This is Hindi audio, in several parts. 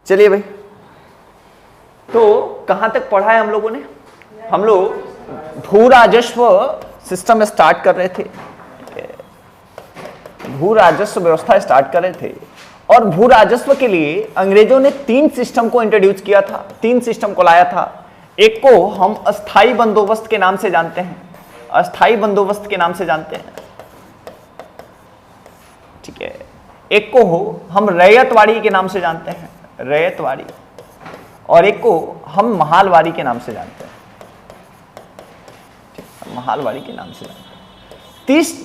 चलिए भाई, तो कहां तक पढ़ा है हम लोगों ने? हम लोग भू राजस्व सिस्टम स्टार्ट कर रहे थे, भू राजस्व व्यवस्था स्टार्ट कर रहे थे। और भू राजस्व के लिए अंग्रेजों ने 3 सिस्टम को इंट्रोड्यूस किया था, 3 सिस्टम को लाया था। एक को हम अस्थाई बंदोबस्त के नाम से जानते हैं, अस्थाई बंदोबस्त के नाम से जानते हैं, ठीक है। एक को हम रैयतवाड़ी के नाम से जानते हैं, रैयतवाड़ी, और एक को हम महालवाड़ी के नाम से जानते हैं, महालवाड़ी के नाम से जानते हैं।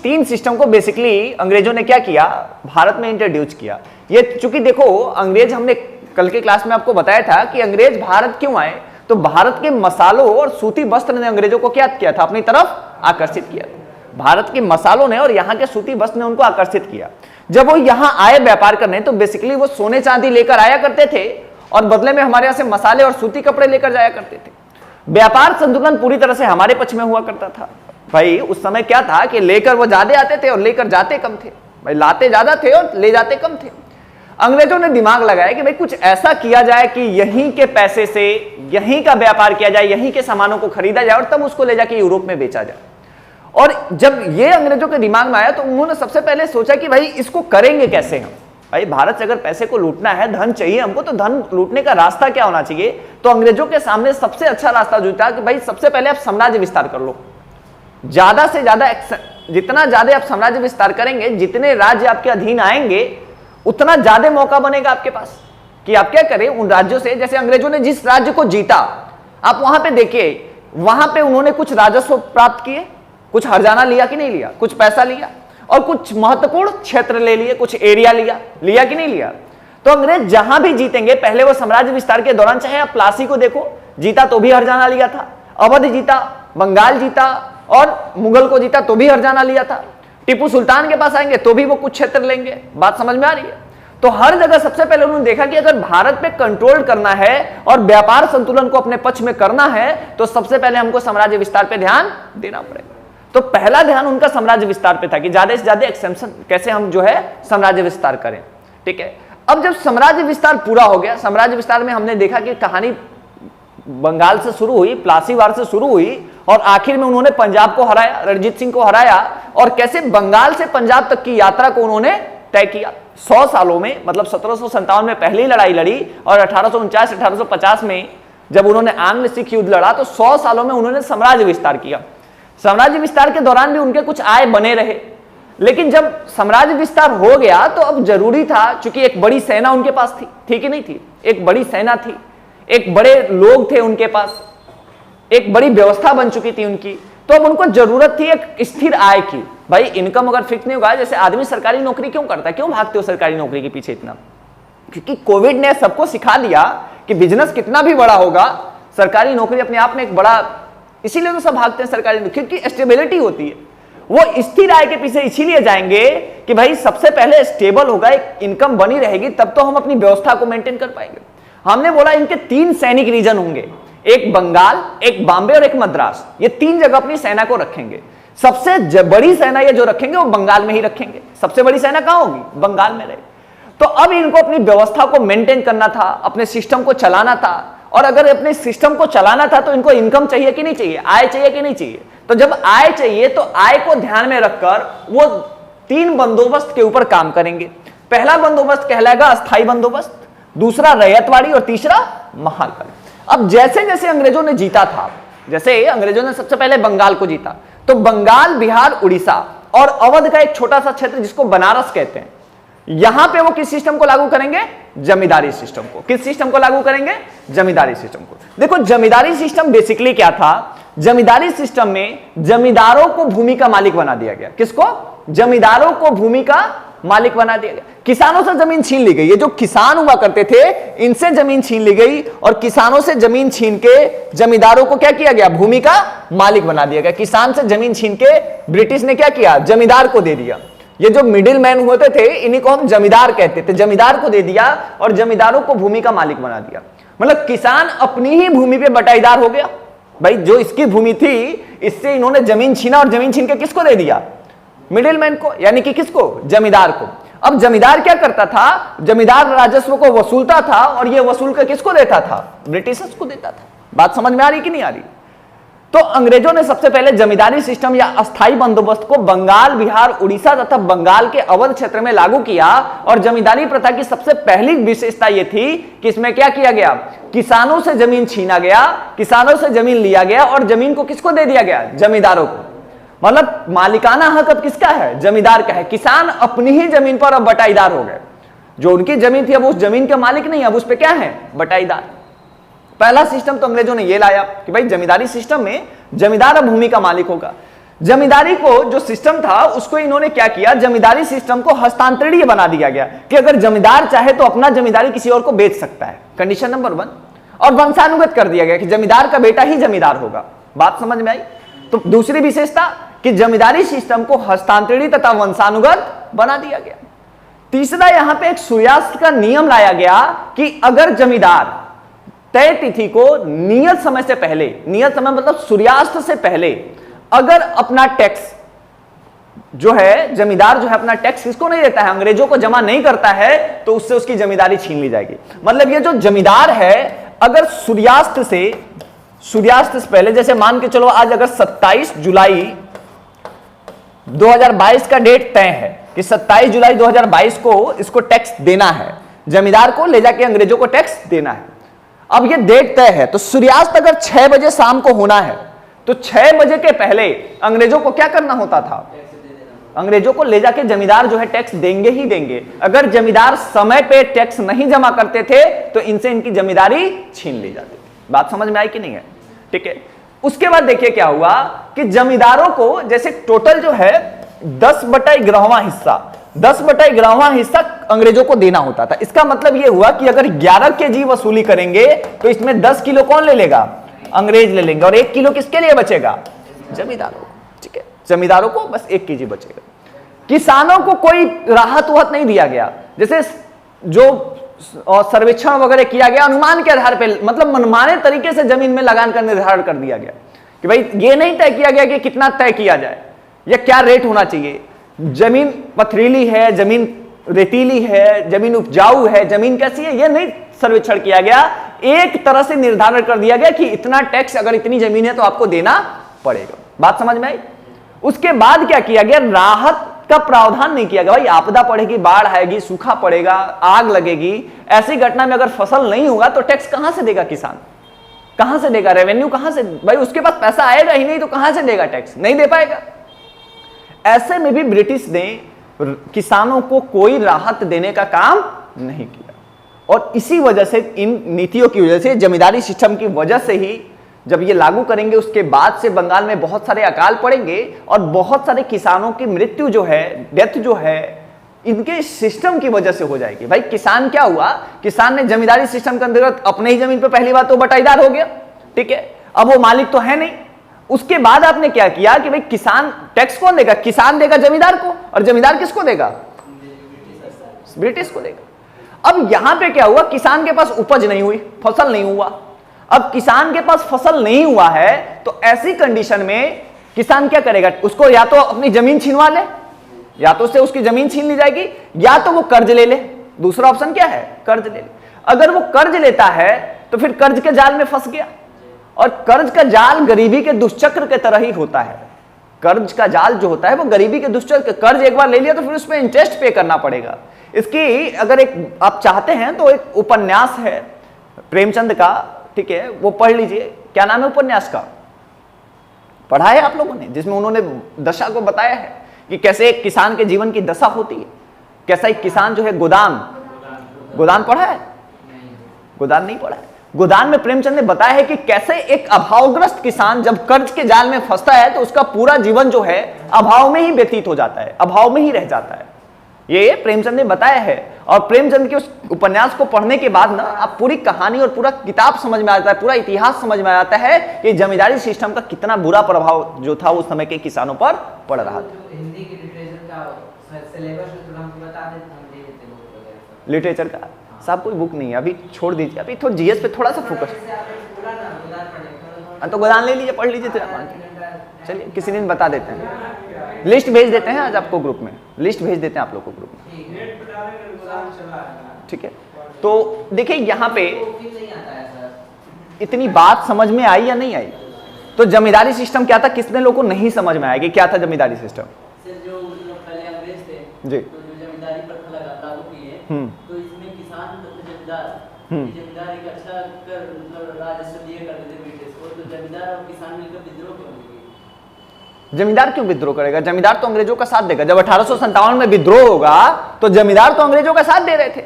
3 सिस्टम को बेसिकली अंग्रेजों ने क्या किया, भारत में इंट्रोड्यूस किया। ये चूंकि देखो अंग्रेज, हमने कल के क्लास में आपको बताया था कि अंग्रेज भारत क्यों आए, तो भारत के मसालों और सूती वस्त्र ने अंग्रेजों को क्या किया था, अपनी तरफ आकर्षित किया। भारत के मसालों ने और यहाँ के सूती वस्त्र ने उनको आकर्षित किया। जब वो यहाँ आए व्यापार करने, तो बेसिकली वो सोने चांदी लेकर आया करते थे और बदले में हमारे यहाँ से मसाले और सूती कपड़े लेकर जाया करते थे। व्यापार संतुलन पूरी तरह से हमारे पक्ष में हुआ करता था। भाई उस समय क्या था कि लेकर वो ज्यादा आते थे और लेकर जाते कम थे। भाई लाते ज्यादा थे और ले जाते कम थे। अंग्रेजों ने दिमाग लगाया कि भाई कुछ ऐसा किया जाए कि यहीं के पैसे से यहीं का व्यापार किया जाए, यहीं के सामानों को खरीदा जाए और तब उसको ले जाके यूरोप में बेचा जाए। और जब ये अंग्रेजों के दिमाग में आया तो उन्होंने सबसे पहले सोचा कि भाई इसको करेंगे कैसे हम। भाई भारत से अगर पैसे को लूटना है, धन चाहिए हमको, तो धन लूटने का रास्ता क्या होना चाहिए। तो अंग्रेजों के सामने सबसे अच्छा रास्ता जो था कि भाई सबसे पहले आप साम्राज्य विस्तार कर लो। ज्यादा से ज्यादा, जितना ज्यादा आप साम्राज्य विस्तार करेंगे, जितने राज्य आपके अधीन आएंगे, उतना ज्यादा मौका बनेगा आपके पास कि आप क्या करें उन राज्यों से। जैसे अंग्रेजों ने जिस राज्य को जीता, आप वहां पे देखिए, वहां पे उन्होंने कुछ राजस्व प्राप्त किए, कुछ हर्जाना लिया कि नहीं लिया, कुछ पैसा लिया, और कुछ महत्वपूर्ण क्षेत्र ले लिए, कुछ एरिया लिया कि नहीं लिया। तो अंग्रेज जहां भी जीतेंगे, पहले वो साम्राज्य विस्तार के दौरान, चाहे आप प्लासी को देखो, जीता तो भी हर्जाना लिया था, अवध जीता, बंगाल जीता, और मुगल को जीता तो भी हर्जाना लिया था। टीपू सुल्तान के पास आएंगे तो भी वो कुछ क्षेत्र लेंगे। बात समझ में आ रही है? तो हर जगह सबसे पहले उन्होंने देखा कि अगर भारत पे कंट्रोल करना है और व्यापार संतुलन को अपने पक्ष में करना है, तो सबसे पहले हमको साम्राज्य विस्तार पे ध्यान देना पड़ेगा। तो पहला ध्यान उनका साम्राज्य विस्तार पे था कि ज्यादा से ज्यादा एक्सटेंशन कैसे हम जो है साम्राज्य विस्तार करें। ठीक है, अब जब साम्राज्य विस्तार पूरा हो गया, साम्राज्य विस्तार में हमने देखा कि कहानी बंगाल से शुरू हुई, प्लासी वार से शुरू हुई, और आखिर में उन्होंने पंजाब को हराया, रणजीत सिंह को हराया, और कैसे बंगाल से पंजाब तक की यात्रा को उन्होंने तय किया। 100 सालों में, मतलब 1757 में पहली लड़ाई लड़ी, और 1849-1850 में जब उन्होंने आंग्ल सिख युद्ध लड़ा, तो 100 सालों में उन्होंने साम्राज्य विस्तार किया। साम्राज्य विस्तार के दौरान भी उनके कुछ आय बने रहे, लेकिन जब साम्राज्य विस्तार हो गया तो अब जरूरी था, चूंकि एक बड़ी सेना उनके पास थी कि नहीं थी, एक बड़ी सेना थी, एक बड़े लोग थे उनके पास, एक बड़ी व्यवस्था बन चुकी थी उनकी, तो अब उनको जरूरत थी एक स्थिर आय की। भाई इनकम अगर फिक्स नहीं होगा, जैसे आदमी सरकारी नौकरी क्यों करता है, क्यों भागते हो सरकारी नौकरी के पीछे इतना? क्योंकि कोविड ने सबको सिखा दिया कि बिजनेस कितना भी बड़ा होगा, सरकारी नौकरी अपने आप में एक बड़ा, इसीलिए तो सब भागते हैं सरकारी नौकरी, क्योंकि स्टेबिलिटी होती है। वो स्थिर आय के पीछे इसीलिए जाएंगे कि भाई सबसे पहले स्टेबल होगा, एक इनकम बनी रहेगी, तब तो हम अपनी व्यवस्था को मेंटेन कर पाएंगे। हमने बोला इनके 3 सैनिक रीजन होंगे, एक बंगाल, एक बॉम्बे और एक मद्रास। ये 3 जगह अपनी सेना को रखेंगे। सबसे बड़ी सेना ये जो रखेंगे वो बंगाल में ही रखेंगे। सबसे बड़ी सेना कहां होगी? बंगाल में रहे। तो अब इनको अपनी व्यवस्था को मेंटेन करना था, अपने सिस्टम को चलाना था, और अगर अपने सिस्टम को चलाना था तो इनको इनकम चाहिए कि नहीं चाहिए, आय चाहिए कि नहीं चाहिए। तो जब आय चाहिए तो आय को ध्यान में रखकर वो 3 बंदोबस्त के ऊपर काम करेंगे। पहला बंदोबस्त कहलाएगा अस्थाई बंदोबस्त, दूसरा रैयतवाड़ी और तीसरा महालवाड़ी। अब जैसे जैसे अंग्रेजों ने जीता था, जैसे अंग्रेजों ने सबसे पहले बंगाल को जीता, तो बंगाल, बिहार, उड़ीसा और अवध का एक छोटा सा क्षेत्र जिसको बनारस कहते हैं, यहां पे वो किस सिस्टम को लागू करेंगे? जमींदारी सिस्टम को। किस सिस्टम को लागू करेंगे? जमींदारी सिस्टम को। देखो जमींदारी सिस्टम बेसिकली क्या था? जमींदारी सिस्टम में जमींदारों को भूमि का मालिक बना दिया गया। किसको? जमींदारों को भूमि का मालिक बना दिया गया। किसानों से जमीन छीन ली गई। ये जो किसान हुआ करते थे इनसे जमीन छीन ली गई, और किसानों से जमीन छीन के जमींदारों को क्या किया गया? भूमि का मालिक बना दिया गया। किसान से जमीन छीन के ब्रिटिश ने क्या किया? जमींदार को दे दिया। ये जो मिडिल मैन होते थे इन्हीं को हम जमींदार कहते थे। जमींदार को दे दिया और जमींदारों को भूमि का मालिक बना दिया। मतलब किसान अपनी ही भूमि पे बटाईदार हो गया। भाई जो इसकी भूमि थी इससे इन्होंने जमीन छीना, और जमीन छीन के किसको दे दिया? मिडिल मैन को, यानी कि किसको? जमींदार को। अब जमींदार क्या करता था, जमींदार राजस्व को वसूलता था और ये वसूल कर किसको देता था, ब्रिटिशर्स को देता था। बात समझ में आ रही कि नहीं आ रही? तो अंग्रेजों ने सबसे पहले जमींदारी सिस्टम या अस्थायी बंदोबस्त को बंगाल, बिहार, उड़ीसा तथा बंगाल के अवध क्षेत्र में लागू किया। और जमींदारी प्रथा की सबसे पहली विशेषता यह थी कि इसमें क्या किया गया, किसानों से जमीन छीना गया, किसानों से जमीन लिया गया और जमीन को किसको दे दिया गया, जमींदारों को। मतलब मालिकाना हक अब किसका है, जमींदार का है। किसान अपनी ही जमीन पर अब बटाईदार हो गए। जो उनकी जमीन थी अब उस जमीन के मालिक नहीं, अब उस पे क्या है, बटाईदार। पहला सिस्टम तो अंग्रेजों ने ये लाया कि भाई जमींदारी सिस्टम में जमींदार अब भूमि का मालिक होगा। जमींदारी को जो सिस्टम था उसको इन्होंने क्या किया, जमींदारी सिस्टम को हस्तांतरणीय बना दिया गया कि अगर जमींदार चाहे तो अपना जमींदारी किसी और को बेच सकता है, कंडीशन नंबर 1। और वंशानुगत कर दिया गया कि जमींदार का बेटा ही जमींदार होगा। बात समझ में आई? तो दूसरी विशेषता कि जमींदारी सिस्टम को हस्तांतरणीय तथा वंशानुगत बना दिया गया। तीसरा, यहां पे एक सूर्यास्त का नियम लाया गया कि अगर जमींदार तय तिथि को नियत समय से पहले, नियत समय मतलब सूर्यास्त से पहले, अगर अपना टैक्स जो है, जमींदार जो है अपना टैक्स किसको नहीं देता है, अंग्रेजों को जमा नहीं करता है, तो उससे उसकी जमींदारी छीन ली जाएगी। मतलब ये जो जमींदार है अगर सूर्यास्त से पहले, जैसे मान के चलो आज अगर 27 जुलाई 2022 का डेट तय है कि 27 जुलाई 2022 को इसको टैक्स देना है, जमींदार को ले जाके अंग्रेजों को टैक्स देना है। अब ये डेट तय है तो सूर्यास्त अगर 6 बजे शाम को होना है तो 6 बजे के पहले अंग्रेजों को क्या करना होता था, अंग्रेजों को ले जाके जमींदार जो है टैक्स देंगे ही देंगे। अगर जमींदार समय पे टैक्स नहीं जमा करते थे तो इनसे इनकी जमींदारी छीन ली जाती थी। बात समझ में आई कि नहीं है? ठीक है। उसके बाद देखिए क्या हुआ कि जमींदारों को जैसे टोटल जो है 10/11वां हिस्सा अंग्रेजों को देना होता था। इसका मतलब यह हुआ कि अगर 11 kg वसूली करेंगे तो इसमें 10 किलो कौन ले लेगा, अंग्रेज ले लेंगे, और 1 किलो किसके लिए बचेगा, जमींदारों को। ठीक है, जमींदारों को बस 1 kg बचेगा। किसानों को कोई राहत वाहत नहीं दिया गया। जैसे जो सर्वेक्षण वगैरह किया गया अनुमान के आधार पर, मतलब मनमाने तरीके से जमीन में लगान का निर्धारण कर दिया गया कि भाई ये नहीं तय किया गया कि कितना तय किया जाए या क्या रेट होना चाहिए। जमीन पथरीली है, जमीन रेतीली है, जमीन उपजाऊ है, जमीन कैसी है, यह नहीं सर्वेक्षण किया गया। एक तरह से निर्धारण कर दिया गया कि इतना टैक्स अगर इतनी जमीन है तो आपको देना पड़ेगा। बात समझ में आई? उसके बाद क्या किया गया, राहत का प्रावधान नहीं किया गया। भाई आपदा पड़ेगी, बाढ़ आएगी, सूखा पड़ेगा, आग लगेगी, ऐसी घटना में अगर फसल नहीं होगा तो टैक्स कहां से देगा किसान, कहां से देगा, रेवेन्यू कहां से, भाई उसके पास पैसा आएगा ही नहीं तो कहां से देगा टैक्स, नहीं दे पाएगा। ऐसे में भी ब्रिटिश ने किसानों को कोई राहत देने का काम नहीं किया। और इसी वजह से, इन नीतियों की वजह से, जमींदारी सिस्टम की वजह से ही जब ये लागू करेंगे उसके बाद से बंगाल में बहुत सारे अकाल पड़ेंगे और बहुत सारे किसानों की मृत्यु जो है, डेथ जो है, इनके सिस्टम की वजह से हो जाएगी। भाई किसान क्या हुआ, किसान ने जमींदारी सिस्टम के अंतर्गत अपने ही जमीन पर पहली बात तो बटाईदार हो गया। ठीक है, अब वो मालिक तो है नहीं। उसके बाद आपने क्या किया कि भाई किसान टैक्स कौन देगा, किसान देगा जमींदार को, और जमींदार किसको देगा, ब्रिटिश को देगा। अब यहां पे क्या हुआ, किसान के पास उपज नहीं हुई, फसल नहीं हुआ। अब किसान के पास फसल नहीं हुआ है तो ऐसी कंडीशन में किसान क्या करेगा, उसको या तो अपनी जमीन छीनवा ले, या तो उससे उसकी जमीन छीन ली जाएगी, या तो वो कर्ज ले ले। दूसरा ऑप्शन क्या है, कर्ज ले ले। अगर वो कर्ज लेता है तो फिर कर्ज के जाल में फंस गया, और कर्ज का जाल गरीबी के दुष्चक्र के तरह ही होता है। कर्ज का जाल जो होता है वो गरीबी के दुष्चक्र, कर्ज एक बार ले लिया तो फिर उसमें इंटरेस्ट पे करना पड़ेगा। इसकी अगर एक आप चाहते हैं तो एक उपन्यास है प्रेमचंद का, ठीक है, वो पढ़ लीजिए। क्या नाम है उपन्यास का, पढ़ा है आप लोगों ने, जिसमें उन्होंने दशा को बताया है कि कैसे एक किसान के जीवन की दशा होती है, कैसा एक किसान जो है गोदान पढ़ा है, गोदान नहीं पढ़ा है। गोदान में प्रेमचंद ने बताया है कि कैसे एक अभावग्रस्त किसान जब कर्ज के जाल में फंसता है तो उसका पूरा जीवन जो है अभाव में ही व्यतीत हो जाता है, अभाव में ही रह जाता है। ये प्रेमचंद ने बताया है। और प्रेमचंद के उस उपन्यास को पढ़ने के बाद ना आप पूरी कहानी और पूरा किताब समझ में आता है, पूरा इतिहास समझ में आता है कि जमींदारी सिस्टम का कितना बुरा प्रभाव जो था उस समय के किसानों पर पड़ रहा था। हिंदी की लिटरेचर का सिलेबस थोड़ा हमको बता देते, हम दे देते बुक वगैरह। लिटरेचर का साहब कोई बुक नहीं है, अभी छोड़ दीजिए, अभी तो जीएस पे थोड़ा सा फोकस। तो गोदान ले लीजिए, पढ़ लीजिए। चलिए किसी दिन बता देते हैं, लिस्ट भेज देते हैं आज आपको ग्रुप में, लिस्ट भेज देते हैं आप लोग को ग्रुप में, ठीक है। ठीक है। तो देखिए यहाँ पे तो फिर नहीं आता है सर। इतनी बात समझ में आई या नहीं आई? तो जमींदारी सिस्टम क्या था, किसने लोगों को नहीं समझ में आया कि क्या था जमींदारी सिस्टम? सर जो मतलब पहले अंग्रेज थे जी। तो जो जमींदारी प्रथा लागू किए तो इसमें किसान तथा जमींदार एक अच्छा कर मतलब राजस्व दिए करते थे ब्रिटिश को, तो जमींदार और किसान मिलकर विद्रोह क्यों नहीं किए? जमींदार क्यों विद्रोह करेगा? जमींदार तो अंग्रेजों का साथ देगा। जब 1857 में विद्रोह होगा तो जमींदार तो अंग्रेजों का साथ दे रहे थे,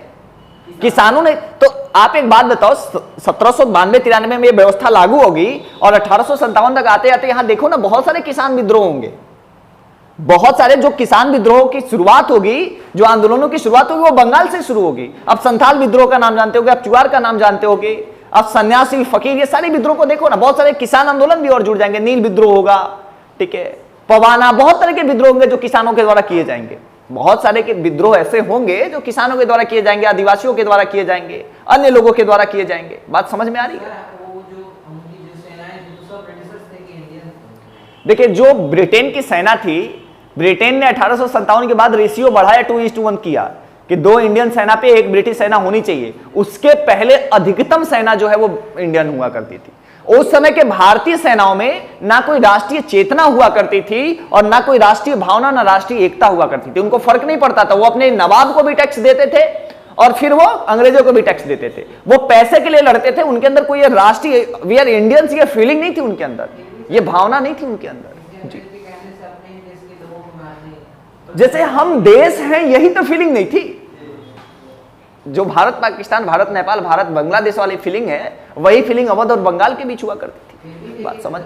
किसानों ने। तो आप एक बात बताओ, 1792-93 में ये व्यवस्था लागू होगी और 1857 तक आते आते यहां देखो ना बहुत सारे किसान विद्रोह होंगे, बहुत सारे जो किसान विद्रोह की शुरुआत होगी, जो आंदोलनों की शुरुआत होगी वो बंगाल से शुरू होगी। अब संथाल विद्रोह का नाम जानते होगे, अब चुआर का नाम जानते होगे, अब सन्यासी फकीर, ये सारे विद्रोह को देखो ना, बहुत सारे किसान आंदोलन भी और जुड़ जाएंगे। नील विद्रोह होगा, ठीक है, पवाना, बहुत तरह के विद्रोह होंगे जो किसानों के द्वारा किए जाएंगे। बहुत सारे के विद्रोह ऐसे होंगे जो किसानों के द्वारा किए जाएंगे, आदिवासियों के द्वारा किए जाएंगे, अन्य लोगों के द्वारा किए जाएंगे। बात समझ में आ रही है? सर वो जो उनकी जो सेनाएं थी तो सब ब्रिटिशर्स थे कि इंडियन थे? देखिए जो ब्रिटेन की सेना थी, ब्रिटेन ने 1857 के बाद रेशियो बढ़ाया 2:1 किया कि 2 इंडियन सेना पे 1 ब्रिटिश सेना होनी चाहिए। उसके पहले अधिकतम सेना जो है वो इंडियन हुआ करती थी। उस समय के भारतीय सेनाओं में ना कोई राष्ट्रीय चेतना हुआ करती थी और ना कोई राष्ट्रीय भावना, ना राष्ट्रीय एकता हुआ करती थी। उनको फर्क नहीं पड़ता था, वो अपने नवाब को भी टैक्स देते थे और फिर वो अंग्रेजों को भी टैक्स देते थे। वो पैसे के लिए लड़ते थे, उनके अंदर कोई राष्ट्रीय वी आर इंडियंस ये फीलिंग नहीं थी उनके अंदर, ये भावना नहीं थी उनके अंदर। जी, अंग्रेज के कहने से अपने ही देश के लोगों को मारने, जैसे हम देश हैं यही तो फीलिंग नहीं थी। जो भारत पाकिस्तान, भारत नेपाल, भारत बांग्लादेश वाली फीलिंग है, वही फीलिंग अवध और बंगाल के बीच हुआ करती फिर थी। भी बात समझ?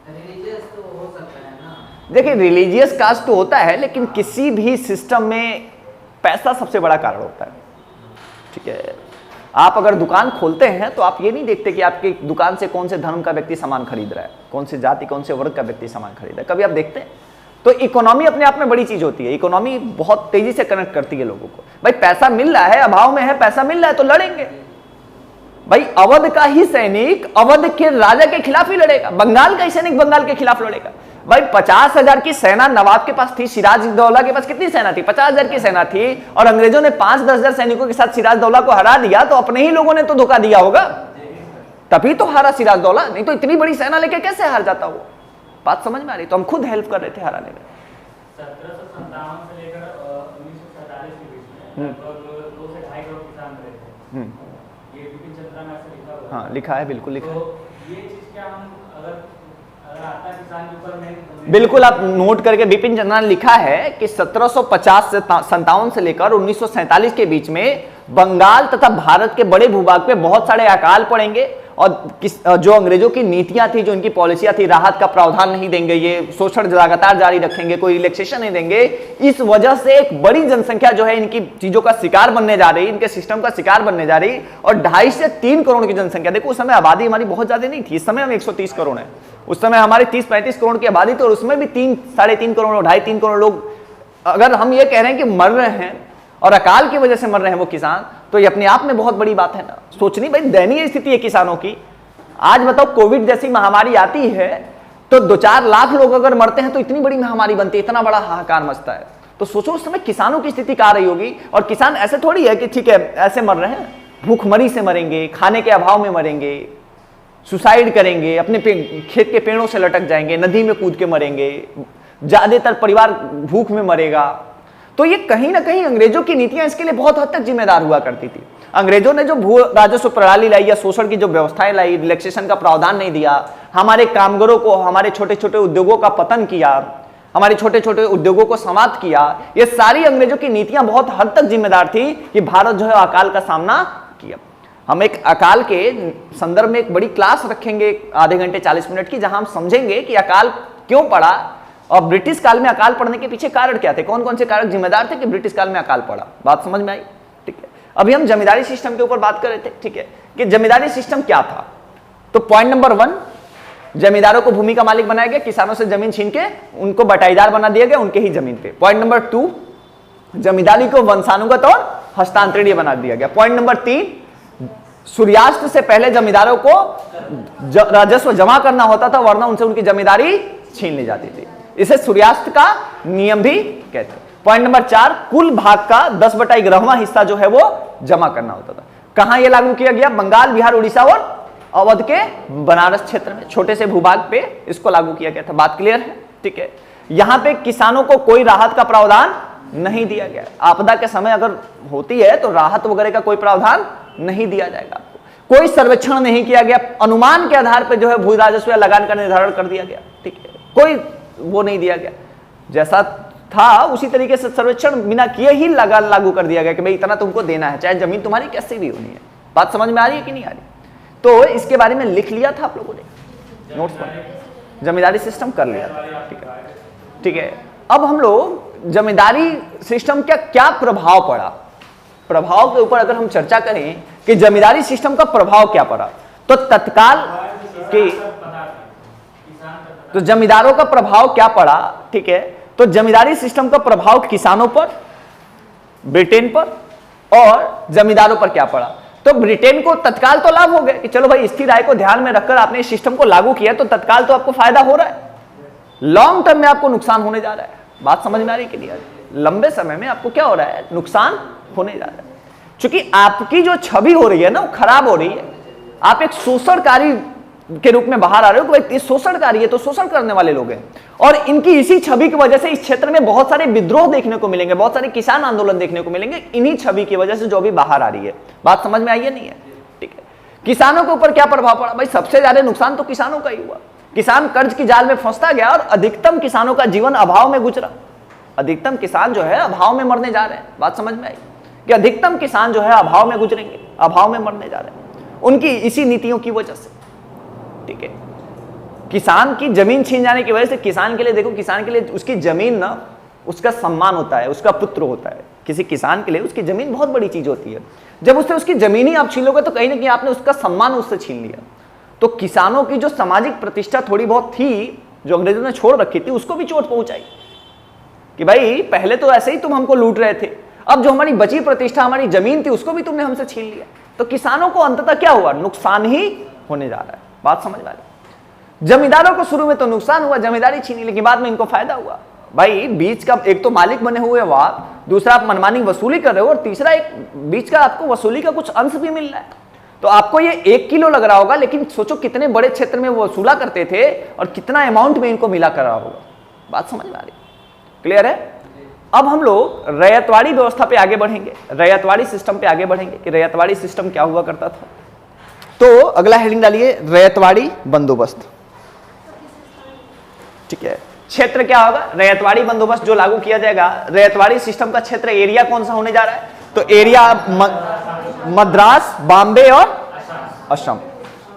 रिलीजियस तो हो सकता है ना। देखिए रिलीजियस कास्ट तो होता है, लेकिन किसी भी सिस्टम में पैसा सबसे बड़ा कारण होता है, ठीक है। आप अगर दुकान खोलते हैं तो आप ये नहीं देखते कि आपकी दुकान से कौन से धर्म का व्यक्ति सामान खरीद रहा है, कौन से जाति, कौन से वर्ग का व्यक्ति सामान खरीद रहा है, कभी आप देखते हैं? तो इकोनॉमी अपने आप में बड़ी चीज होती है। इकोनॉमी बहुत तेजी से कनेक्ट करती है लोगों को। भाई पैसा मिल रहा है, अभाव में है, पैसा मिल रहा है तो लड़ेंगे। भाई अवध का ही सैनिक अवध के राजा के खिलाफ ही लड़ेगा, बंगाल का ही सैनिक बंगाल के खिलाफ लड़ेगा। भाई 50,000 की सेना नवाब के पास थी, सिराजउद्दौला के पास कितनी सेना थी? 50,000 की सेना थी और अंग्रेजों ने 5-10 हजार सैनिकों के साथ सिराजउद्दौला को हरा दिया, तो अपने ही लोगों ने तो धोखा दिया होगा, तभी तो हारा सिराजउद्दौला, नहीं तो इतनी बड़ी सेना लेके कैसे हार जाता वो? बात समझ में आ रही? तो हम खुद हेल्प कर रहे थे हराने में। 1757 से लेकर 1947 के बीच में लगभग 2 से 2.5 करोड़ किसान रहे थे। ये बिपिन चंद्रा में ऐसे लिखा हुआ है। हाँ लिखा है, बिल्कुल लिखा है। तो ये चीज क्या हम अगर आता है किसान के ऊपर में, बिल्कुल आप नोट करके, बिपिन चंद्रा ने लिखा है कि 1750 से 57 से लेकर 1947 के बीच में बंगाल तथा भारत के बड़े भूभाग पे बहुत सारे अकाल पड़ेंगे और जो अंग्रेजों की नीतियां थी, जो इनकी पॉलिसियां थी, राहत का प्रावधान नहीं देंगे, ये शोषण लगातार जारी रखेंगे, कोई रिलैक्सेशन नहीं देंगे। इस वजह से एक बड़ी जनसंख्या जो है इनकी चीजों का शिकार बनने जा रही, इनके सिस्टम का शिकार बनने जा रही। और 2.5 से 3 करोड़ की जनसंख्या, देखो उस समय आबादी हमारी बहुत ज्यादा नहीं थी, इस समय हम 130 करोड़ है, उस समय हमारी 30-35 करोड़ की आबादी थी और उसमें भी 3-3.5 करोड़, 2.5-3 करोड़ लोग। अगर हम ये कह रहे हैं कि मर रहे हैं और अकाल की वजह से मर रहे हैं वो किसान, तो ये अपने आप में बहुत बड़ी बात है ना। सोचनी भाई दयनीय स्थिति है किसानों की। आज बताओ कोविड जैसी महामारी आती है तो 2-4 लाख लोग अगर मरते हैं तो इतनी बड़ी महामारी बनती है, इतना बड़ा हाहाकार मचता है। तो सोचो उस समय किसानों की स्थिति क्या रही होगी। और किसान ऐसे थोड़ी है कि ठीक है ऐसे मर रहे हैं, भूखमरी से मरेंगे, खाने के अभाव में मरेंगे, सुसाइड करेंगे, अपने खेत के पेड़ों से लटक जाएंगे, नदी में कूद के मरेंगे, ज्यादातर परिवार भूख में मरेगा। तो ये कहीं ना कहीं अंग्रेजों की नीतियां इसके लिए बहुत हद तक जिम्मेदार हुआ करती थी। अंग्रेजों ने जो भू राजस्व प्रणाली लाई या शोषण की जो व्यवस्थाएं लाई, रिलैक्सेशन का प्रावधान नहीं दिया, हमारे कामगारों को, हमारे छोटे छोटे उद्योगों का पतन किया, हमारे छोटे छोटे उद्योगों को समाप्त किया, ये सारी अंग्रेजों की नीतियां बहुत हद तक जिम्मेदार थी कि भारत जो है अकाल का सामना किया। हम एक अकाल के संदर्भ में एक बड़ी क्लास रखेंगे आधे घंटे 40 मिनट की, जहां हम समझेंगे कि अकाल क्यों पड़ा और ब्रिटिश काल में अकाल पड़ने के पीछे कारण क्या थे, कौन कौन से कारक जिम्मेदार थे कि ब्रिटिश काल में अकाल पड़ा। बात समझ में आई? ठीक है, अभी हम जमींदारी सिस्टम के ऊपर बात कर रहे थे, ठीक है, कि जमींदारी सिस्टम क्या था। तो पॉइंट नंबर 1, जमींदारों को भूमि का मालिक बनाया गया, किसानों से जमीन छीन के उनको बटाईदार बना दिया गया उनके ही जमीन पे। पॉइंट नंबर 2, जमींदारी को वंशानुगत और हस्तांतरणीय बना दिया गया। पॉइंट नंबर 3, सूर्यास्त से पहले जमींदारों को राजस्व जमा करना होता था, वरना उनसे उनकी जमींदारी छीन ली जाती थी। इसे सूर्यास्त का नियम भी कहते हैं। पॉइंट नंबर 4, कुल भाग का 10/11वां हिस्सा जो है वो जमा करना होता था। कहां यह लागू किया गया? बंगाल, बिहार, उड़ीसा और अवध के बनारस क्षेत्र में, छोटे से भूभाग पे इसको लागू किया गया था। बात क्लियर है? ठीक है। यहां पे किसानों को कोई राहत का प्रावधान नहीं दिया गया। आपदा के समय अगर होती है तो राहत वगैरह का कोई प्रावधान नहीं दिया जाएगा आपको। कोई सर्वेक्षण नहीं किया गया, अनुमान के आधार पर जो है भू राजस्व या लगान का निर्धारण कर दिया गया। ठीक है, कोई वो नहीं दिया गया, जैसा था उसी तरीके से सर्वेक्षण बिना किए ही लागू कर दिया गया कि भाई इतना तुमको देना है, चाहे जमीन तुम्हारी कैसी भी होनी है। बात समझ में आ रही है कि नहीं आ रही? तो इसके बारे में लिख लिया था आप लोगों ने नोट्स पर, जमींदारी सिस्टम कर लिया था। ठीक है, ठीक है। अब हम लोग जमींदारी सिस्टम का क्या प्रभाव पड़ा, प्रभाव के ऊपर अगर हम चर्चा करें कि जमींदारी सिस्टम का प्रभाव क्या पड़ा, तो तत्काल के तो जमींदारों का प्रभाव क्या पड़ा? ठीक है, तो जमींदारी सिस्टम का प्रभाव किसानों पर, ब्रिटेन पर और जमींदारों पर क्या पड़ा? तो ब्रिटेन को तत्काल तो लाभ हो गया कि चलो भाई स्थिर आय को ध्यान में रखकर आपने इस सिस्टम को लागू किया, तो तत्काल तो आपको फायदा हो रहा है। लॉन्ग टर्म में आपको नुकसान होने जा रहा है। बात समझ में आ रही कि नहीं आ रही? लंबे समय में आपको क्या हो रहा है? नुकसान होने जा रहा है, क्योंकि आपकी जो छवि हो रही है ना वो खराब हो रही है। आप एक शोषणकारी के रूप में बाहर आ रहे हो कि भाई शोषणकारी है तो शोषण करने वाले लोग हैं, और इनकी इसी छवि की वजह से इस क्षेत्र में बहुत सारे विद्रोह देखने को मिलेंगे, बहुत सारे किसान आंदोलन देखने को मिलेंगे, इन्हीं छवि की वजह से जो भी बाहर आ रही है। बात समझ में आई है नहीं है? ठीक है। किसानों के ऊपर क्या प्रभाव पड़ा? भाई सबसे ज्यादा नुकसान तो किसानों का ही हुआ। किसान कर्ज की जाल में फंसता गया और अधिकतम किसानों का जीवन अभाव में गुजरा। अधिकतम किसान जो है अभाव में मरने जा रहे हैं। बात समझ में आई कि अधिकतम किसान जो है अभाव में गुजरेंगे, अभाव में मरने जा रहे हैं उनकी इसी नीतियों की वजह से। ठीक है, किसान की जमीन छीन जाने की वजह से किसान के लिए, देखो किसान के लिए उसकी जमीन ना उसका सम्मान होता है, उसका पुत्र होता है। किसी किसान के लिए उसकी जमीन बहुत बड़ी चीज होती है। जब उससे उसकी जमीन ही आप छीन लोगे तो कहीं ना कहीं आपने उसका सम्मान उससे छीन लिया। तो किसानों की जो सामाजिक प्रतिष्ठा थोड़ी बहुत थी जो अंग्रेजों ने छोड़ रखी थी, उसको भी चोट पहुंचाई कि भाई पहले तो ऐसे ही तुम हमको लूट रहे थे, अब जो हमारी बची प्रतिष्ठा, हमारी जमीन थी, उसको भी तुमने हमसे छीन लिया। तो किसानों को अंततः क्या हुआ? नुकसान ही होने जा रहा है। बात समझ में आ रही? जमींदारों को शुरू में तो नुकसान हुआ, जमींदारी छीनी, लेकिन बाद में इनको फायदा हुआ। भाई बीच का एक तो मालिक बने हुए हो आप, दूसरा आप मनमानी वसूली कर रहे हो, और तीसरा एक बीच का आपको वसूली का कुछ अंश भी मिल रहा है। तो आपको ये 1 किलो लग रहा होगा, लेकिन सोचो कितने बड़े क्षेत्र में वो वसूला करते थे और कितना अमाउंट में इनको मिला कर रहा होगा। बात समझ में आ रही? क्लियर है? अब हम लोग रैयतवाड़ी व्यवस्था पे आगे बढ़ेंगे, रैयतवाड़ी सिस्टम पे आगे बढ़ेंगे कि रैयतवाड़ी सिस्टम क्या हुआ करता था। तो अगला हेडिंग डालिए, रैयतवाड़ी बंदोबस्त। ठीक है, क्षेत्र क्या होगा? रैयतवाड़ी बंदोबस्त जो लागू किया जाएगा, रैयतवाड़ी सिस्टम का क्षेत्र एरिया कौन सा होने जा रहा है? तो एरिया मद्रास, बॉम्बे और असम।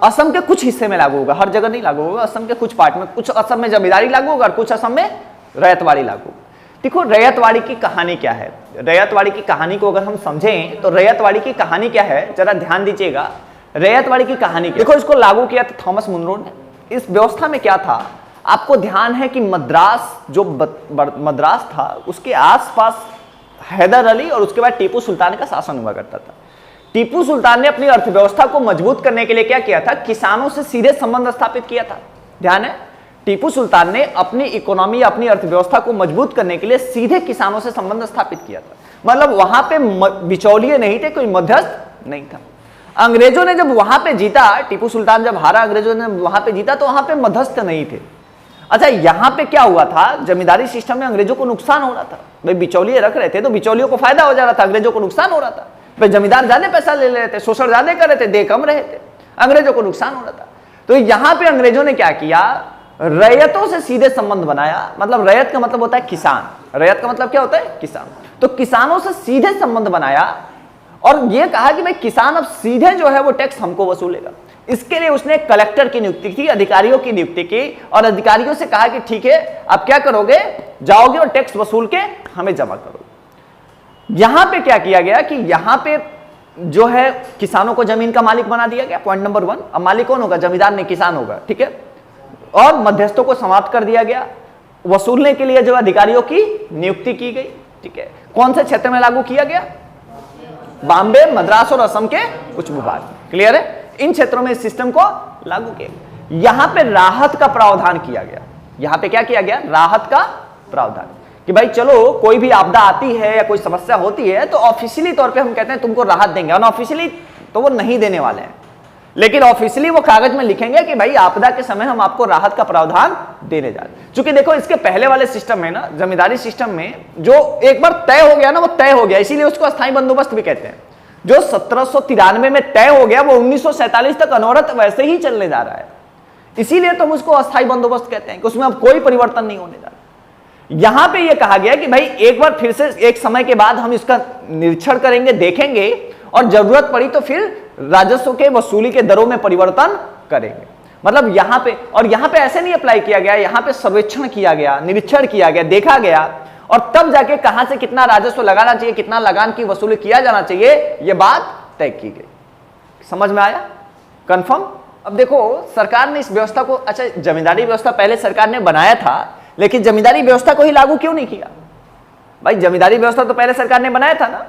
असम के कुछ हिस्से में लागू होगा, हर जगह नहीं लागू होगा। असम के कुछ पार्ट में, कुछ असम में जमींदारी लागू होगा और कुछ असम में रैयतवाड़ी लागू। देखो रैयतवाड़ी की कहानी क्या है। रैयतवाड़ी की कहानी को अगर हम समझें तो रैयतवाड़ी की कहानी क्या है, जरा ध्यान दीजिएगा। रैयतवाड़ी की कहानी क्या? देखो इसको लागू किया था थॉमस मुनरो ने। इस व्यवस्था में क्या था, आपको ध्यान है कि मद्रास जो मद्रास था उसके आसपास हैदर अली और उसके बाद टीपू सुल्तान का शासन हुआ करता था। टीपू सुल्तान ने अपनी अर्थव्यवस्था को मजबूत करने के लिए क्या किया था? किसानों से सीधे संबंध स्थापित किया था। ध्यान है, टीपू सुल्तान ने अपनी इकोनॉमी, अपनी अर्थव्यवस्था को मजबूत करने के लिए सीधे किसानों से संबंध स्थापित किया था। मतलब वहां पे बिचौलिए नहीं थे, कोई मध्यस्थ नहीं था। अंग्रेजों ने जब वहां पे जीता, टीपू सुल्तान जब हारा, अंग्रेजों ने वहां पे जीता, तो वहां पे मध्यस्थ नहीं थे। अच्छा, यहां पे क्या हुआ था? जमींदारी सिस्टम में अंग्रेजों को नुकसान हो रहा था। भाई बिचौलिए रख रहे थे तो बिचौलियों को फायदा हो जा रहा था, अंग्रेजों को नुकसान हो रहा था। भाई जमींदार ज्यादा पैसा ले रहे थे, शोषण ज्यादा कर रहे थे, दे कम रहे थे, अंग्रेजों को नुकसान हो रहा था। तो यहां पे अंग्रेजों ने क्या किया? रैयतों से सीधे संबंध बनाया। मतलब रैयत का मतलब होता है किसान, रैयत का मतलब क्या होता है? किसान। तो किसानों से सीधे संबंध बनाया और यह कहा कि भाई किसान अब सीधे जो है वो टैक्स हमको वसूलेगा। इसके लिए उसने कलेक्टर की नियुक्ति की, अधिकारियों की नियुक्ति की, और अधिकारियों से कहा कि ठीक है आप क्या करोगे, जाओगे और टैक्स वसूल के हमें जमा करोगे। यहां पे क्या किया गया कि यहां पे जो है किसानों को जमीन का मालिक बना दिया गया, पॉइंट नंबर 1। अब मालिक कौन होगा? जमींदार नहीं, किसान होगा। ठीक है, और मध्यस्थों को समाप्त कर दिया गया। वसूलने के लिए जो अधिकारियों की नियुक्ति की गई। ठीक है, कौन से क्षेत्र में लागू किया गया? बॉम्बे, मद्रास और असम के कुछ भूभाग। क्लियर है? इन क्षेत्रों में इस सिस्टम को लागू किया। यहां पे राहत का प्रावधान किया गया। यहां पे क्या किया गया, राहत का प्रावधान, कि भाई चलो कोई भी आपदा आती है या कोई समस्या होती है तो ऑफिशियली तौर पे हम कहते हैं तुमको राहत देंगे, अनऑफिशियली तो वो नहीं देने वाले हैं, लेकिन ऑफिशियली वो कागज में लिखेंगे कि भाई आपदा के समय हम आपको राहत का प्रावधान देने जा रहे हैं। चूंकि देखो इसके पहले वाले सिस्टम में ना, जमींदारी सिस्टम में जो एक बार तय हो गया ना, वो तय हो गया, इसीलिए उसको अस्थायी बंदोबस्त भी कहते हैं। जो 1793 में तय हो गया वो 1947 तक अनवरत वैसे ही चलने जा रहा है, इसीलिए तो हम उसको अस्थायी बंदोबस्त कहते हैं कि उसमें अब कोई परिवर्तन नहीं होने जा रहा। यहां पे ये कहा गया कि भाई एक बार फिर से एक समय के बाद हम इसका निरीक्षण करेंगे, देखेंगे, और जरूरत पड़ी तो फिर राजस्व के वसूली के दरों में परिवर्तन करेंगे। मतलब यहां पे, और यहां पे ऐसे नहीं अप्लाई किया गया, यहां पे सर्वेक्षण किया गया, निरीक्षण किया गया, देखा गया, और तब जाके कहां से कितना राजस्व लगाना चाहिए, कितना लगान की वसूली किया जाना चाहिए, यह बात तय की गई। समझ में आया? कंफर्म? अब देखो सरकार ने इस व्यवस्था को, अच्छा जमींदारी व्यवस्था पहले सरकार ने बनाया था, लेकिन जमींदारी व्यवस्था को ही लागू क्यों नहीं किया? भाई जमींदारी व्यवस्था तो पहले सरकार ने बनाया था ना,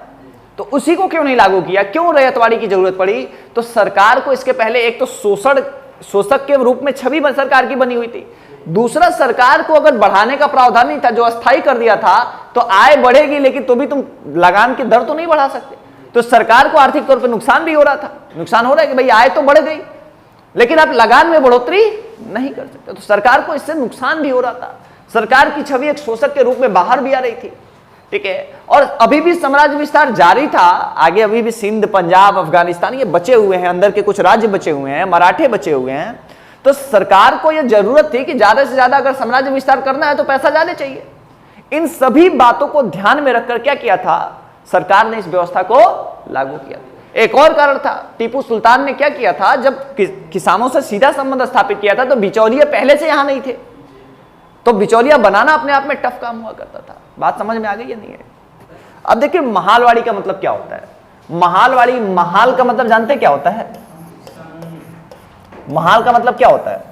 तो उसी को क्यों नहीं लागू किया? क्यों रैयतवाड़ी की जरूरत पड़ी? तो सरकार को इसके पहले एक तो शोषक के रूप में छवि सरकार की बनी हुई थी, दूसरा सरकार को अगर बढ़ाने का प्रावधान नहीं था, जो अस्थायी कर दिया था, तो आय बढ़ेगी लेकिन तो भी तुम लगान की दर तो नहीं बढ़ा सकते, तो सरकार को आर्थिक तौर पर नुकसान भी हो रहा था। नुकसान हो रहा है कि भाई आय तो बढ़ गई लेकिन आप लगान में बढ़ोतरी नहीं कर सकते, तो सरकार को इससे नुकसान भी हो रहा था। सरकार की छवि एक शोषक के रूप में बाहर भी आ रही थी, ठीक है। और अभी भी साम्राज्य विस्तार जारी था, आगे अभी भी सिंध, पंजाब, अफगानिस्तान ये बचे हुए हैं, अंदर के कुछ राज्य बचे हुए हैं, मराठे बचे हुए हैं। तो सरकार को यह जरूरत थी कि ज्यादा से ज्यादा अगर साम्राज्य विस्तार करना है तो पैसा ज्यादा चाहिए। इन सभी बातों को ध्यान में रखकर क्या किया था, सरकार ने इस व्यवस्था को लागू किया। एक और कारण था, टीपू सुल्तान ने क्या किया था, जब किसानों से सीधा संबंध स्थापित किया था तो बिचौलिए पहले से यहां नहीं थे, तो बिचौलिया बनाना अपने आप में टफ काम हुआ करता था। बात समझ में आ गई या नहीं है? अब देखिए महालवाड़ी का मतलब क्या होता है। महालवाड़ी, महाल का मतलब जानते क्या होता है? महाल का मतलब क्या होता है?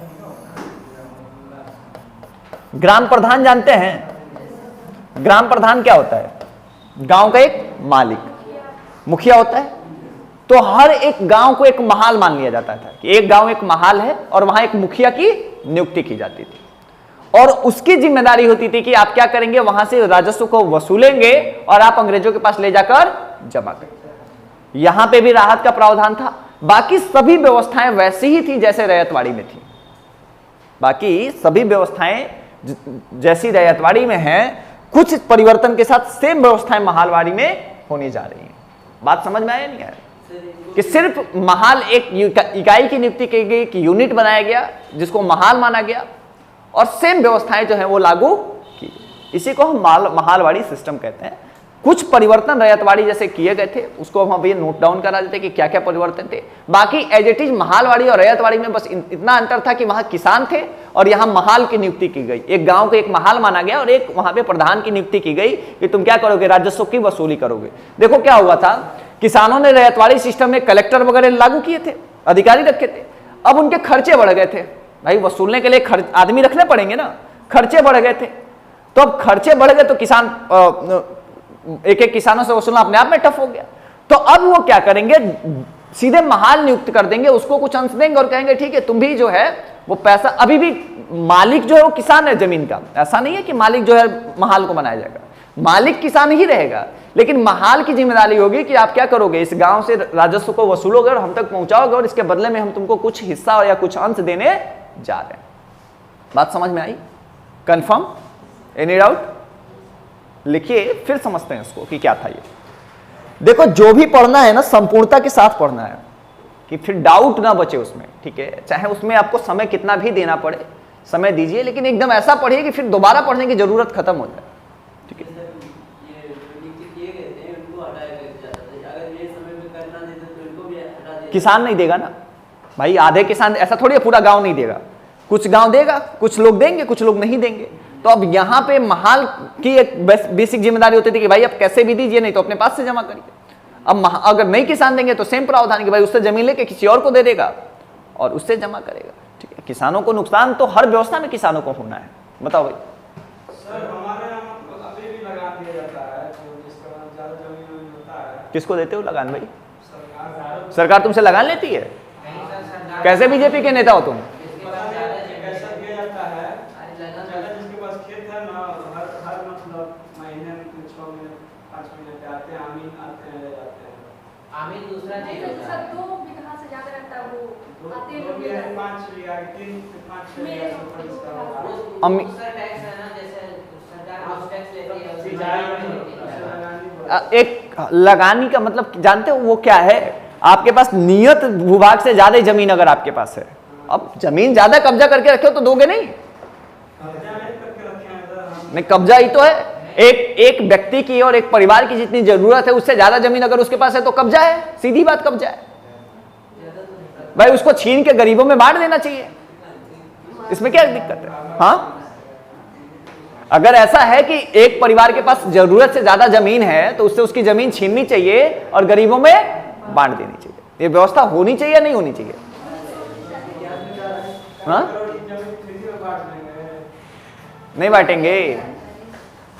ग्राम प्रधान जानते हैं? ग्राम प्रधान क्या होता है? गांव का एक मालिक, मुखिया होता है। तो हर एक गांव को एक महाल मान लिया जाता था कि एक गांव एक महाल है और वहां एक मुखिया की नियुक्ति की जाती थी, और उसकी जिम्मेदारी होती थी कि आप क्या करेंगे, वहां से राजस्व को वसूलेंगे और आप अंग्रेजों के पास ले जाकर जमा करेंगे। यहां पे भी राहत का प्रावधान था। बाकी सभी व्यवस्थाएं वैसी ही थी जैसे रैयतवाड़ी में थी। बाकी सभी व्यवस्थाएं जैसी रैयतवाड़ी में हैं, कुछ परिवर्तन के साथ सेम व्यवस्थाएं महालवाड़ी में होने जा रही हैं। बात समझ में आया नहीं आया? कि सिर्फ महाल एक इकाई की नियुक्ति की गई, कि यूनिट बनाया गया जिसको महाल माना गया, और सेम व्यवस्थाएं जो है वो लागू की। इसी को हम महालवाड़ी सिस्टम कहते हैं। कुछ परिवर्तन रैयतवाड़ी जैसे किए गए थे, उसको हम अभी नोट डाउन करा देते कि क्या क्या परिवर्तन थे। बाकी एज इट इज महालवाड़ी और रैयतवाड़ी में बस इतना अंतर था कि वहां किसान थे और यहाँ महाल की नियुक्ति की गई। एक गांव को एक महाल माना गया और एक वहां पे प्रधान की नियुक्ति की गई कि तुम क्या करोगे, राजस्व की वसूली करोगे। देखो क्या हुआ था, किसानों ने रैयतवाड़ी सिस्टम में कलेक्टर वगैरह लागू किए थे, अधिकारी रखे थे। अब उनके खर्चे बढ़ गए थे, भाई वसूलने के लिए आदमी रखने पड़ेंगे ना, खर्चे बढ़ गए थे। तो अब खर्चे बढ़ गए तो किसान एक एक किसानों से वसूलना अपने आप में टफ हो गया। तो अब वो क्या करेंगे, सीधे महाल नियुक्त कर देंगे, उसको कुछ अंश देंगे और कहेंगे ठीक है तुम भी जो है वो पैसा, अभी भी मालिक जो है वो किसान है जमीन का, ऐसा नहीं है कि मालिक जो है महाल को बनाया जाएगा, मालिक किसान ही रहेगा, लेकिन महाल की जिम्मेदारी होगी कि आप क्या करोगे, इस गांव से राजस्व को वसूलोगे और हम तक पहुंचाओगे और इसके बदले में हम तुमको कुछ हिस्सा या कुछ अंश देने जा रहे हैं। बात समझ में आई? कंफर्म? Any doubt? लिखिए फिर समझते हैं इसको कि क्या था ये। देखो जो भी पढ़ना है ना संपूर्णता के साथ पढ़ना है कि फिर डाउट ना बचे उसमें, ठीक है। चाहे उसमें आपको समय कितना भी देना पड़े, समय दीजिए, लेकिन एकदम ऐसा पढ़िए कि फिर दोबारा पढ़ने की जरूरत खत्म हो जाए, ठीक है। किसान नहीं देगा ना भाई, आधे किसान, ऐसा थोड़ी है पूरा गांव नहीं देगा, कुछ गांव देगा, कुछ लोग देंगे, कुछ लोग नहीं देंगे। तो अब यहां पे महाल की एक बेसिक जिम्मेदारी होती थी कि भाई आप कैसे भी दीजिए, नहीं तो अपने पास से जमा करिए। अब अगर नहीं किसान देंगे तो सेम प्रावधान कि भाई उससे जमीन लेके किसी और को दे देगा और उससे जमा करेगा, ठीक है। किसानों को नुकसान तो हर व्यवस्था में किसानों को होना है। बताओ भाई। सर हमारे यहाँ अभी भी लगान दिया जाता है, तो जिसका ज्यादा जमीन होता है। किसको देते हो लगान भाई? सरकार तुमसे लगान लेती है? कैसे बीजेपी के नेता हो तुम? जाते हैं आमीन आते हैं ले जाते हैं। आमीन दूसरा चीज नहीं, होता सर है। 2 बीघा से ज्यादा रहता है वो आते हैं दो लोग भी है, लेकर। 5 बीघा 3 से 5 मेरे बीघा तो ऊपर दो इसका बीघा। होगा। अम्मी- दूसरा टैक्स है ना, जैसे सरकार हाउस टैक्स लेती है उसमें सिंचाई आमीन में लेती है। एक लगानी का मतलब जानते हो वो क्या है? आपके पास नियत भूभाग से ज्यादा जमीन अगर आपके पास है, अब जमीन ज्यादा कब्जा करके रखे हो तो दोगे नहीं? कब्जा नहीं करके रखे हैं सर हम। नहीं, कब्जा ही तो है। एक व्यक्ति की और एक परिवार की जितनी जरूरत है उससे ज्यादा जमीन अगर उसके पास है तो कब्जा है, सीधी बात कब्जा है भाई। उसको छीन के गरीबों में बांट देना चाहिए, इसमें क्या दिक्कत है? हाँ, अगर ऐसा है कि एक परिवार के पास जरूरत से ज्यादा जमीन है तो उससे उसकी जमीन छीननी चाहिए और गरीबों में बांट देनी चाहिए। ये व्यवस्था होनी चाहिए या नहीं होनी चाहिए? हाँ, जमीन फ्री में बांट देंगे। नहीं बांटेंगे।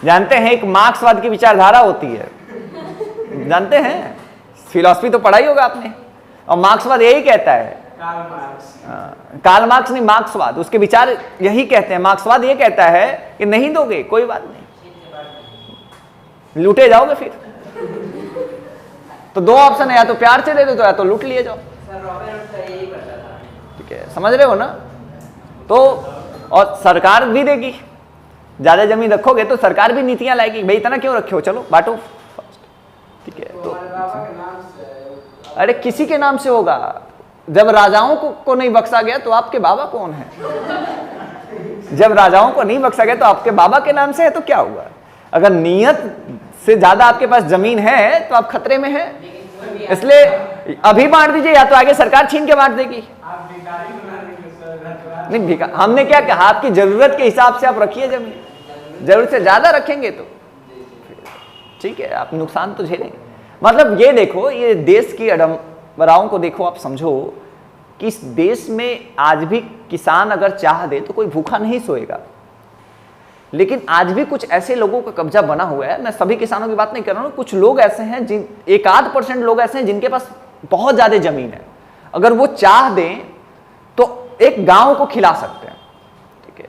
जानते हैं एक मार्क्सवाद की विचारधारा होती है, जानते हैं? फिलॉसफी तो पढ़ा ही होगा आपने। और मार्क्सवाद यही कहता है, कार्ल मार्क्स। कार्ल मार्क्स नहीं, मार्क्सवाद, उसके विचार यही कहते हैं। मार्क्सवाद ये कहता है कि नहीं दोगे कोई बात नहीं, लूटे जाओगे फिर। तो दो ऑप्शन है, या तो प्यार से दे दो या तो लूट लिए जाओ। सर रॉबिन हुड का यही करता था। ठीक है, समझ रहे हो ना? तो और सरकार भी देगी, ज्यादा जमीन रखोगे तो सरकार भी नीतियां लाएगी, भाई इतना क्यों रखे हो, चलो बांटो। ठीक है, तो हमारे बाबा के नाम से अरे किसी के नाम से होगा। जब राजाओं को नहीं बख्शा गया तो आपके बाबा कौन है? जब राजाओं को नहीं बख्शा गया तो आपके बाबा के नाम से है तो क्या हुआ? अगर नियत से ज्यादा आपके पास जमीन है तो आप खतरे में हैं। इसलिए अभी बांट दीजिए, या तो आगे सरकार छीन के बांट देगी। आप भिखारी बना देंगे सर घर। नहीं भिखा, हमने क्या कहा? आपकी जरूरत के हिसाब से आप रखिए जमीन। जरूरत से ज्यादा रखेंगे तो ठीक है, आप नुकसान तो झेलेंगे। मतलब ये देखो, ये देश की अडम्बराओं को देखो, आप समझो कि इस देश में आज भी किसान अगर चाह दे तो कोई भूखा नहीं सोएगा। लेकिन आज भी कुछ ऐसे लोगों का कब्जा बना हुआ है, मैं सभी किसानों की बात नहीं कर रहा हूं, कुछ लोग ऐसे हैं जिन 1-8% लोग ऐसे हैं जिनके पास बहुत ज्यादा जमीन है। अगर वो चाह दें तो एक गांव को खिला सकते हैं। ठीक है,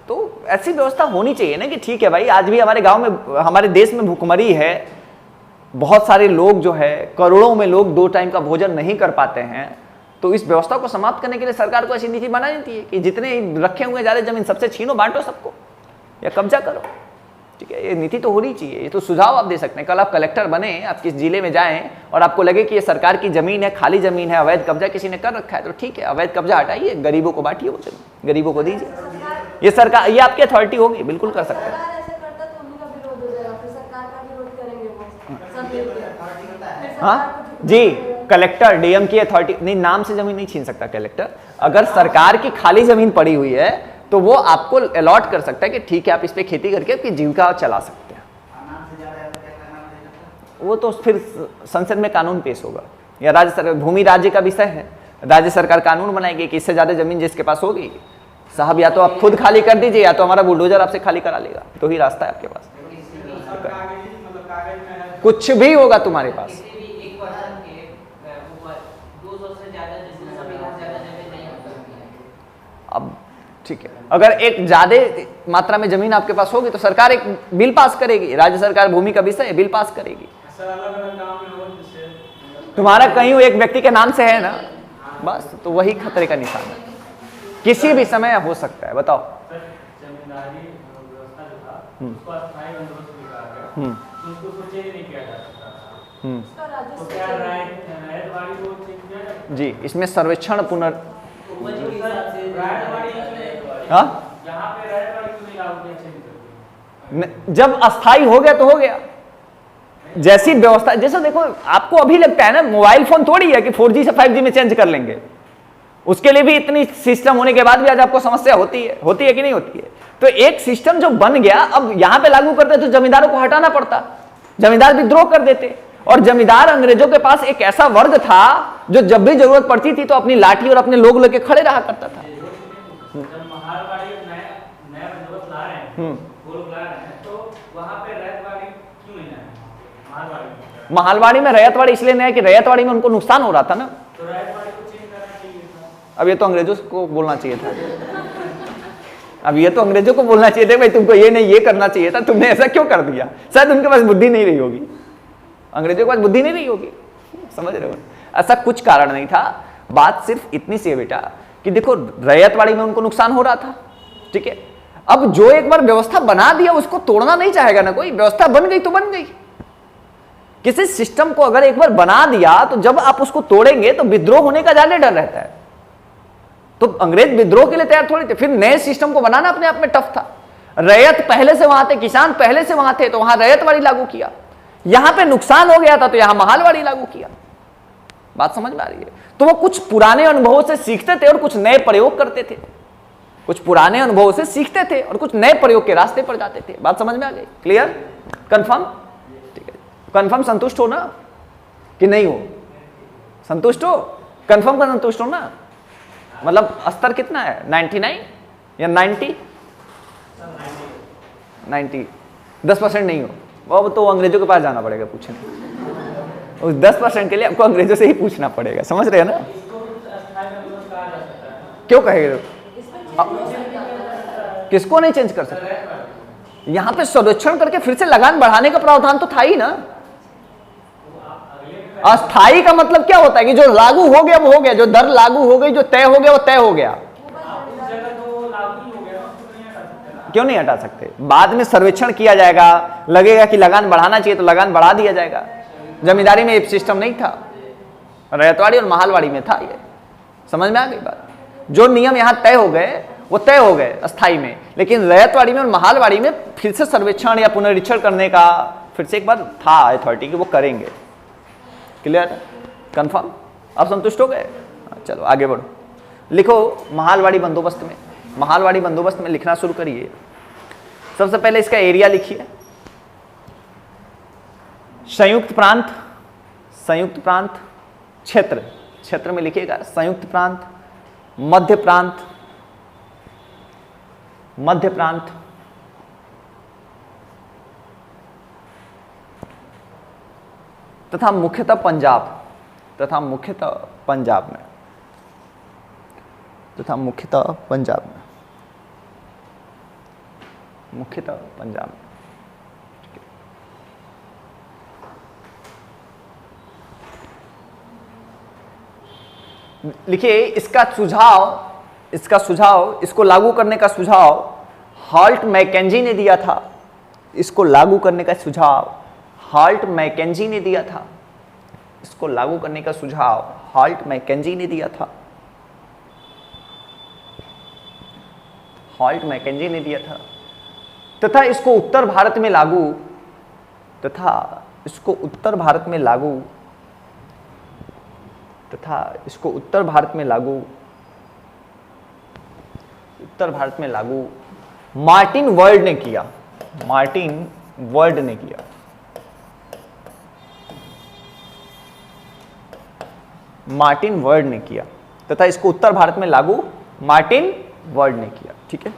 तो ऐसी व्यवस्था होनी चाहिए ना कि ठीक है भाई, आज भी हमारे गांव में, हमारे देश में भूखमरी है, बहुत सारे लोग जो है, करोड़ों में लोग 2 टाइम का भोजन नहीं कर पाते हैं। तो इस व्यवस्था को समाप्त करने के लिए सरकार को ऐसी नीति बनानी चाहिए कि जितने रखे हुए ज्यादा जमीन सबसे छीनो, बांटो सबको या कब्जा करो। ठीक है, ये नीति तो होनी चाहिए। ये तो सुझाव आप दे सकते हैं। कल आप कलेक्टर बने, आप किस जिले में जाएं और आपको लगे कि ये सरकार की जमीन है, खाली जमीन है, अवैध कब्जा किसी ने कर रखा है, तो ठीक है, अवैध कब्जा हटाइए, गरीबों को बांटिए, वो जमीन गरीबों को दीजिए। ये सरकार, ये आपकी अथॉरिटी होगी, बिल्कुल कर सकते हैं। सरकार ऐसे करता तो उन्हीं का विरोध हो जाएगा, फिर सरकार का विरोध करेंगे वो सब मिलकर। फिर सरकार हाँ को जी, कलेक्टर डीएम की अथॉरिटी नहीं, नाम से जमीन नहीं छीन सकता कलेक्टर। अगर सरकार की खाली जमीन पड़ी हुई है तो वो आपको अलॉट कर सकता है कि ठीक है, आप इस पे खेती करके आपकी जीविका चला सकते हैं। वो तो फिर संसद में कानून पेश होगा, या राज्य सरकार, भूमि राज्य का विषय है, राज्य सरकार कानून बनाएगी कि इससे ज्यादा जमीन जिसके पास होगी, साहब या तो आप खुद खाली कर दीजिए या तो हमारा बुलडोजर आपसे खाली करा लेगा। तो ही रास्ता है आपके पास, कागज में है। कुछ भी होगा तुम्हारे पास। किसी भी एक पर्सन के ऊपर 200 से ज्यादा जिसमें सभी का ज्यादा जमीन नहीं हो सकती है। अब ठीक है, अगर एक ज्यादा मात्रा में जमीन आपके पास होगी तो सरकार एक बिल पास करेगी, राज्य सरकार भूमि का विषय बिल पास करेगी। सर अलग-अलग गांव में हो जिससे तुम्हारा कहीं एक व्यक्ति के नाम से है ना, बस तो वही खतरे का निशान है, किसी भी समय हो सकता है। बताओ। सर, जमींदारी व्यवस्था जो था उसको अस्थायी बंदोबस्त भी कहा गया, तो उसको चेंज नहीं किया जा सकता था। उसका तो राजस्व क्या रैयतवाड़ी को चेंज किया जाए? जी, इसमें सर्वेक्षण हाँ, यहाँ पे रैयतवाड़ी क्यों नहीं लागू किया, चेंज करके? जब अस्थाई हो गया तो हो गया। जैसी व्यवस्था, जैसे देखो आपको अभी लगता है ना मोबाइल फोन थोड़ी है कि 4G से 5G में चेंज कर लेंगे, उसके लिए भी इतनी सिस्टम होने के बाद भी आज आपको समस्या होती है कि नहीं होती है। तो एक सिस्टम जो बन गया, अब यहां पे लागू करते तो जमींदारों को हटाना पड़ता, जमींदार विद्रोह कर देते। और जमींदार अंग्रेजों के पास एक ऐसा वर्ग था जो जब भी जरूरत पड़ती थी तो अपनी लाठी और अपने लोग लेके खड़े रहा करता था। जब महालवाड़ी नया बंदोबस्त ला रहे हैं, वो लोग ला रहे हैं, तो वहाँ पे रैयतवाड़ी क्यों नहीं है? महालवाड़ी महालवाड़ी में रैयतवाड़ी इसलिए नहीं है कि रैयतवाड़ी में उनको नुकसान हो रहा था ना, तो रैयतवाड़ी को चेंज करना चाहिए था। अब ये तो अंग्रेजों को बोलना चाहिए था, अब ये तो अंग्रेजों को बोलना चाहिए था भाई तुमको ये नहीं ये करना चाहिए था, तुमने ऐसा क्यों कर दिया। शायद उनके पास बुद्धि नहीं रही होगी, अंग्रेजों के पास बुद्धि नहीं रही होगी, समझ रहे हो? ऐसा कुछ कारण नहीं था। बात सिर्फ इतनी सी है बेटा कि देखो रैयतवाड़ी में उनको नुकसान हो रहा था, ठीक है। अब जो एक बार व्यवस्था बना दिया उसको तोड़ना नहीं चाहेगा ना कोई। व्यवस्था बन गई तो बन गई। किसी सिस्टम को अगर एक बार बना दिया तो जब आप उसको तोड़ेंगे तो विद्रोह होने का ज्यादा डर रहता है। तो अंग्रेज विद्रोह के लिए तैयार थोड़ी थे। फिर नए सिस्टम को बनाना अपने आप में टफ था। रैयत पहले से वहां थे, किसान पहले से वहां थे, तो वहां रैयतवाड़ी लागू किया। यहां पे नुकसान हो गया था तो यहां महालवाड़ी लागू किया। बात समझ में आ रही है? तो वो कुछ पुराने अनुभवों से सीखते थे और कुछ नए प्रयोग करते थे। कुछ पुराने अनुभवों से सीखते थे और कुछ नए प्रयोग के रास्ते पर जाते थे। बात समझ में आ गई? क्लियर? कंफर्म? ठीक है, कंफर्म संतुष्ट हो ना कि नहीं हो? संतुष्ट हो? कंफर्म का संतुष्ट हो ना? मतलब स्तर कितना है? 99 या 90? 90। 10% नहीं हो, अब तो अंग्रेजों के पास जाना पड़ेगा पूछने। उस 10% के लिए आपको अंग्रेजों से ही पूछना पड़ेगा। समझ रहे हैं ना? क्यों कहेगा? किसको नहीं चेंज कर सकते? यहां पे सर्वेक्षण करके फिर से लगान बढ़ाने का प्रावधान तो था ही ना। अस्थाई का मतलब क्या होता है कि जो लागू हो गया वो हो गया, जो दर लागू हो गई, जो तय हो गया वो तय हो गया। क्यों नहीं हटा सकते? बाद में सर्वेक्षण किया जाएगा, लगेगा कि लगान बढ़ाना चाहिए तो लगान बढ़ा दिया जाएगा। जमींदारी में एक सिस्टम नहीं था, रैयतवाड़ी और महालवाड़ी में था। ये समझ में आ गई बात? जो नियम यहां तय हो गए वो तय हो गए अस्थाई में, लेकिन रैयतवाड़ी में और महालवाड़ी में फिर से सर्वेक्षण या पुनरीक्षण करने का फिर से एक बार था अथॉरिटी कि वो करेंगे। क्लियर? कंफर्म? आप संतुष्ट हो गए? चलो आगे बढ़ो। लिखो महालवाड़ी बंदोबस्त में। महालवाड़ी बंदोबस्त में लिखना शुरू करिए। सबसे पहले इसका एरिया लिखिए। संयुक्त प्रांत, संयुक्त प्रांत, क्षेत्र, क्षेत्र में लिखिएगा संयुक्त प्रांत, मध्य प्रांत, मध्य प्रांत, तथा मुख्यतः पंजाब, तथा मुख्यतः पंजाब में, तथा मुख्यतः पंजाब में, मुख्यतः पंजाब में। लिखिए इसका सुझाव, इसका सुझाव, इसको लागू करने का सुझाव हाल्ट मैकेंजी ने दिया था। इसको लागू करने का सुझाव हाल्ट मैकेंजी ने दिया था। इसको लागू करने का सुझाव हाल्ट मैकेंजी ने दिया था। हाल्ट मैकेंजी ने दिया था। तथा इसको उत्तर भारत में लागू, तथा इसको उत्तर भारत में लागू, तथा इसको उत्तर भारत में लागू, उत्तर भारत में लागू मार्टिन वर्ल्ड ने किया। मार्टिन वर्ल्ड ने किया। मार्टिन वर्ल्ड ने किया तथा इसको उत्तर भारत में लागू मार्टिन वर्ल्ड ने किया। ठीक है,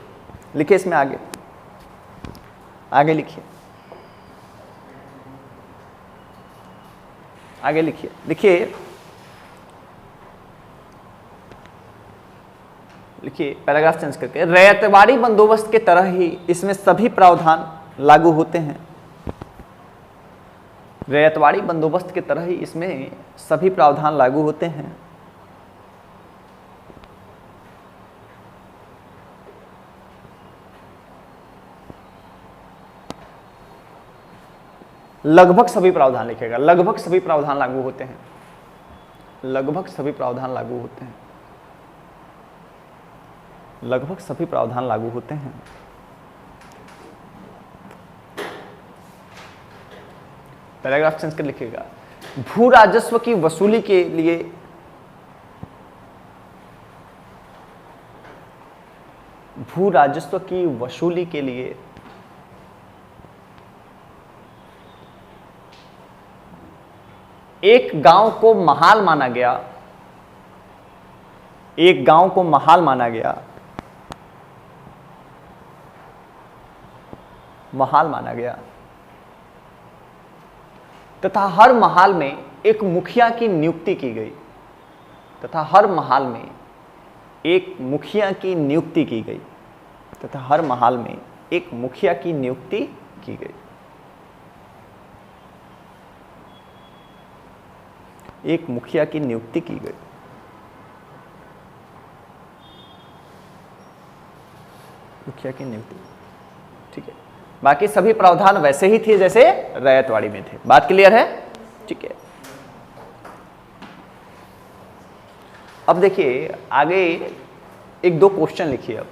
लिखिए इसमें आगे, आगे लिखिए, आगे लिखिए। लिखिए लिखिए पैराग्राफ चेंज करके, रैयतवाड़ी बंदोबस्त के तरह ही इसमें सभी प्रावधान लागू होते हैं। रैयतवाड़ी बंदोबस्त के तरह ही इसमें सभी प्रावधान लागू होते हैं। लगभग सभी प्रावधान लिखेगा, लगभग सभी प्रावधान लागू होते हैं। लगभग सभी प्रावधान लागू होते हैं। लगभग सभी प्रावधान लागू होते हैं। पैराग्राफ चेंज कर लिखिएगा, भू राजस्व की वसूली के लिए भू राजस्व की वसूली के लिए एक गांव को महाल माना गया। एक गांव को महाल माना गया, महाल माना गया तथा हर महाल में एक मुखिया की नियुक्ति की गई। तथा हर महाल में एक मुखिया की नियुक्ति की गई। तथा हर महाल में एक मुखिया की नियुक्ति की गई। एक मुखिया की नियुक्ति की गई। मुखिया की नियुक्ति, ठीक है। बाकी सभी प्रावधान वैसे ही थे जैसे रैयतवाड़ी में थे। बात क्लियर है? ठीक है। अब देखिए आगे एक दो क्वेश्चन लिखिए। अब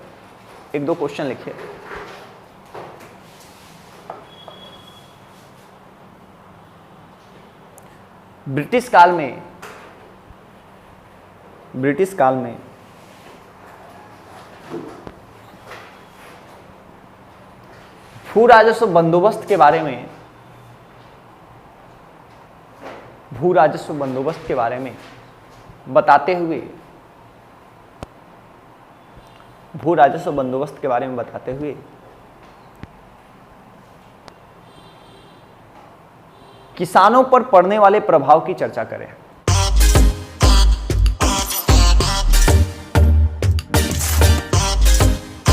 एक दो क्वेश्चन लिखिए। ब्रिटिश काल में भू राजस्व बंदोबस्त के बारे में बताते हुए किसानों पर पड़ने वाले प्रभाव की चर्चा करें।